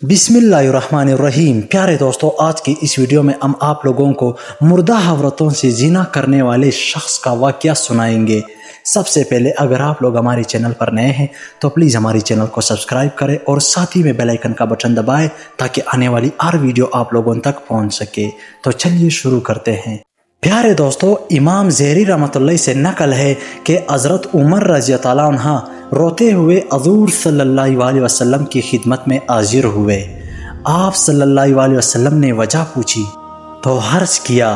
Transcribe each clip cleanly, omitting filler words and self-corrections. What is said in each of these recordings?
बिस्मिल्लाहिर्रहमानिर्रहीम। प्यारे दोस्तों, आज की इस वीडियो में हम आप लोगों को मुर्दा औरतों से जिना करने वाले शख्स का वाक़या सुनाएंगे। सबसे पहले अगर आप लोग हमारे चैनल पर नए हैं तो प्लीज़ हमारे चैनल को सब्सक्राइब करें और साथ ही में बेल आइकन का बटन दबाएं ताकि आने वाली हर वीडियो आप लोगों तक पहुंच सके। तो चलिए शुरू करते हैं। प्यारे दोस्तों, इमाम ज़हरी रहमतुल्लाह से नकल है कि हज़रत उमर रज़ी अल्लाह अन्हा रोते हुए हज़ूर सल्लल्लाहु अलैहि वसल्लम की खिदमत में हाजिर हुए। आप सल्लल्लाहु अलैहि वसल्लम ने वजह पूछी तो हर्ज किया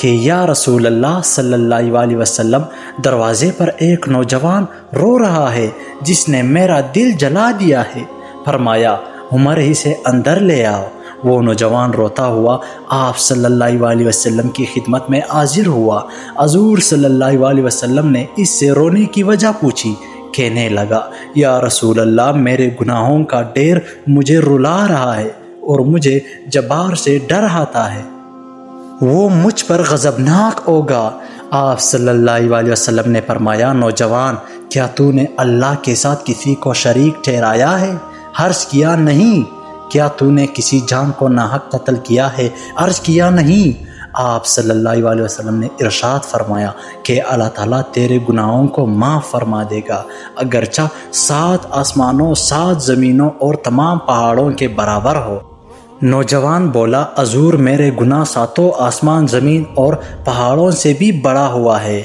कि या रसूल अल्लाह सल्लल्लाहु अलैहि वसल्लम, दरवाज़े पर एक नौजवान रो रहा है जिसने मेरा दिल जला दिया है। फरमाया, उमर ही से अंदर ले आओ। वो नौजवान रोता हुआ आप सल्लल्लाहु अलैहि वसल्लम की खिदमत में हाजिर हुआ। हज़ूर सल्लल्लाहु अलैहि वसल्लम ने इससे रोने की वजह पूछी। कहने लगा, या रसूल अल्लाह, मेरे गुनाहों का ढेर मुझे रुला रहा है और मुझे जबार से डर आता है, वो मुझ पर गज़बनाक होगा। आप सल्लल्लाहु अलैहि वसल्लम ने फरमाया, नौजवान, क्या तूने अल्लाह के साथ किसी को शरीक ठहराया है? अर्ज़ किया, नहीं। क्या तूने किसी जान को नाहक कत्ल किया है? अर्ज़ किया, नहीं। आप सल्लल्लाहु अलैहि वसल्लम ने इरशाद फरमाया कि अल्लाह ताला तेरे गुनाहों को माफ़ फरमा देगा, अगरचा 7 आसमानों 7 ज़मीनों और तमाम पहाड़ों के बराबर हो। नौजवान बोला, हज़ूर, मेरे गुनाह 7 आसमान ज़मीन और पहाड़ों से भी बड़ा हुआ है।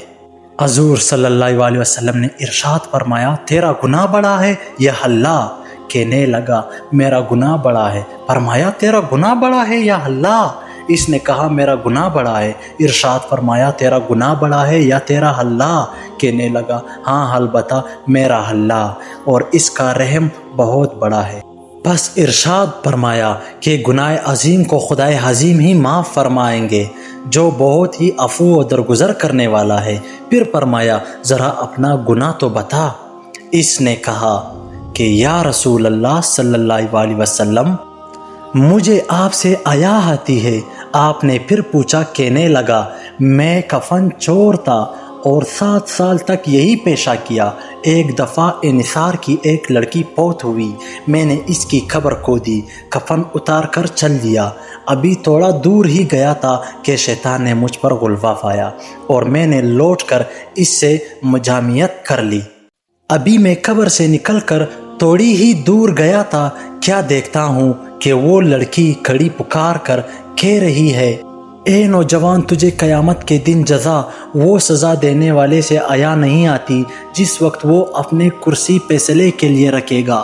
हज़ूर सल्लल्लाहु अलैहि वसल्लम ने इरशाद फरमाया, तेरा गुनाह बड़ा है या अल्लाह? कहने लगा, मेरा गुनाह बड़ा है। फरमाया, तेरा गुनाह बड़ा है या अल्लाह? इसने कहा, मेरा गुनाह बड़ा है। इरशाद फरमाया, तेरा गुनाह बड़ा है या तेरा अल्लाह? कहने लगा, हाँ अलबत्ता मेरा अल्लाह, और इसका रहम बहुत बड़ा है। बस इरशाद फरमाया कि गुनाह अजीम को खुदाए अजीम ही माफ़ फरमाएंगे, जो बहुत ही अफू व दरगुजर करने वाला है। फिर फरमाया, ज़रा अपना गुनाह तो बता। इसने कहा कि या रसूल अल्लाह सल्लल्लाहु अलैहि वसल्लम, मुझे आपसे हया आती है। आपने फिर पूछा। कहने लगा, मैं कफन चोर था और 7 साल तक यही पेशा किया। एक दफ़ा निसार की एक लड़की फौत हुई, मैंने इसकी खबर को दी, कफन उतार कर चल दिया। अभी थोड़ा दूर ही गया था कि शैतान ने मुझ पर गुलवा पाया और मैंने लौट कर इससे मुजामियत कर ली। अभी मैं कब्र से निकलकर थोड़ी ही दूर गया था, क्या देखता हूँ कि वो लड़की खड़ी पुकार कर कह रही है, ए नौजवान, तुझे क़यामत के दिन जज़ा वो सज़ा देने वाले से आया नहीं आती जिस वक्त वो अपने कुर्सी फैसले के लिए रखेगा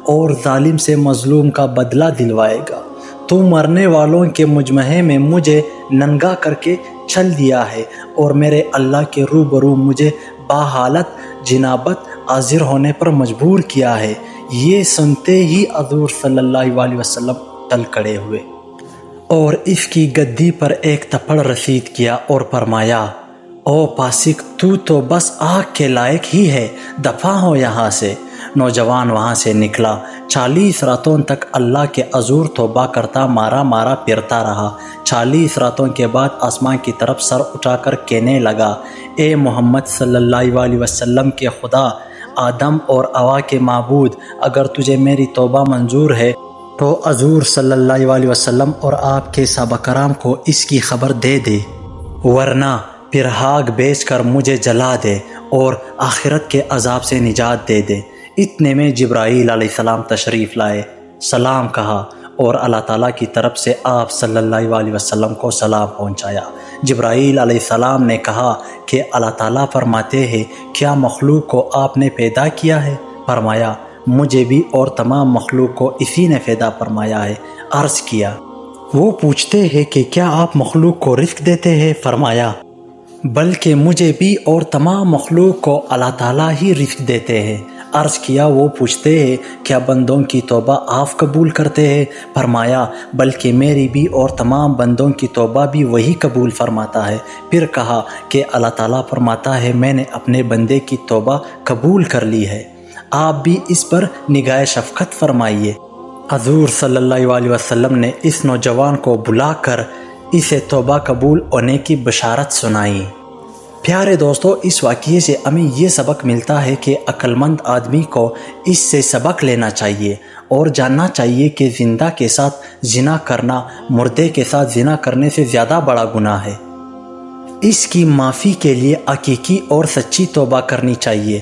और जालिम से मज़लूम का बदला दिलवाएगा। तू मरने वालों के मुजमहे में मुझे नंगा करके चल दिया है और मेरे अल्लाह के रूबरू मुझे बाहालत जिनाबत हाजिर होने पर मजबूर किया है। ये सुनते ही हज़ूर सल्लल्लाहु अलैहि वसल्लम टल खड़े हुए और इसकी गद्दी पर एक थप्पड़ रसीद किया और फरमाया, ओ पासिक, तू तो बस आग के लायक ही है, दफ़ा हो यहाँ से। नौजवान वहाँ से निकला। 40 रातों तक अल्लाह के हज़ूर तौबा करता मारा मारा फिरता रहा। 40 रातों के बाद आसमां की तरफ सर उठाकर कहने लगा, ए मोहम्मद सल्लल्लाहु अलैहि वसल्लम के खुदा, आदम और हवा के माबूद, अगर तुझे मेरी तौबा मंजूर है तो हज़ूर सल्लल्लाहु अलैहि वसल्लम और आपके सहाबा कराम को इसकी खबर दे दे, वरना फिर आग बेच कर मुझे जला दे और आखिरत के अजाब से निजात दे दे। इतने में जिब्राईल अलैहिस्सलाम तशरीफ़ लाए, सलाम कहा और अल्लाह ताला की तरफ से आप सल्लल्लाहु अलैहि वसल्लम को सलाम पहुंचाया। जिब्राईल अलैहिस्सलाम ने कहा कि अल्लाह ताला फरमाते हैं, क्या मखलूक को आपने पैदा किया है? फरमाया, मुझे भी और तमाम मखलूक को इसी ने पैदा फरमाया है। अर्ज़ किया, वो पूछते हैं कि क्या आप मखलूक को रिज़्क़ देते हैं? फरमाया, बल्कि मुझे भी और तमाम मखलूक को अल्लाह ताला ही रिज़्क़ देते हैं। अर्ज़ किया, वो पूछते हैं क्या बंदों की तौबा आप कबूल करते हैं? फरमाया, बल्कि मेरी भी और तमाम बंदों की तौबा भी वही कबूल फरमाता है। फिर कहा कि अल्लाह ताला फरमाता है, मैंने अपने बंदे की तौबा कबूल कर ली है, आप भी इस पर निगाह शफ़क़त फरमाइए। हज़ूर सल्लल्लाहु अलैहि वसल्लम ने इस नौजवान को बुलाकर इसे तौबा कबूल होने की बशारत सुनाई। प्यारे दोस्तों, इस वाक़ये से हमें ये सबक मिलता है कि अक्लमंद आदमी को इससे सबक लेना चाहिए اور جاننا چاہیے کہ زندہ کے ساتھ زنا کرنا مردے کے ساتھ زنا کرنے سے زیادہ بڑا گناہ ہے۔ اس کی معافی کے لیے حقیقی اور سچی توبہ کرنی چاہیے۔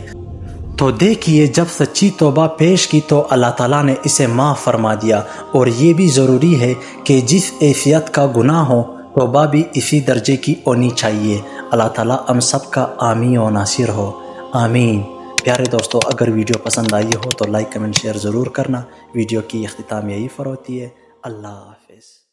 تو دیکھیے جب سچی توبہ پیش کی تو اللہ تعالیٰ نے اسے معاف فرما دیا، اور یہ بھی ضروری ہے کہ جس حیثیت کا گناہ ہو توبہ بھی اسی درجے کی ہونی چاہیے۔ اللہ تعالیٰ ہم سب کا حامی و ناصر ہو، آمین۔ پیارے دوستو، اگر ویڈیو پسند آئی ہو تو لائک کمنٹ شیئر ضرور کرنا۔ ویڈیو کی اختتام یہی پر ہوتی ہے۔ اللہ حافظ۔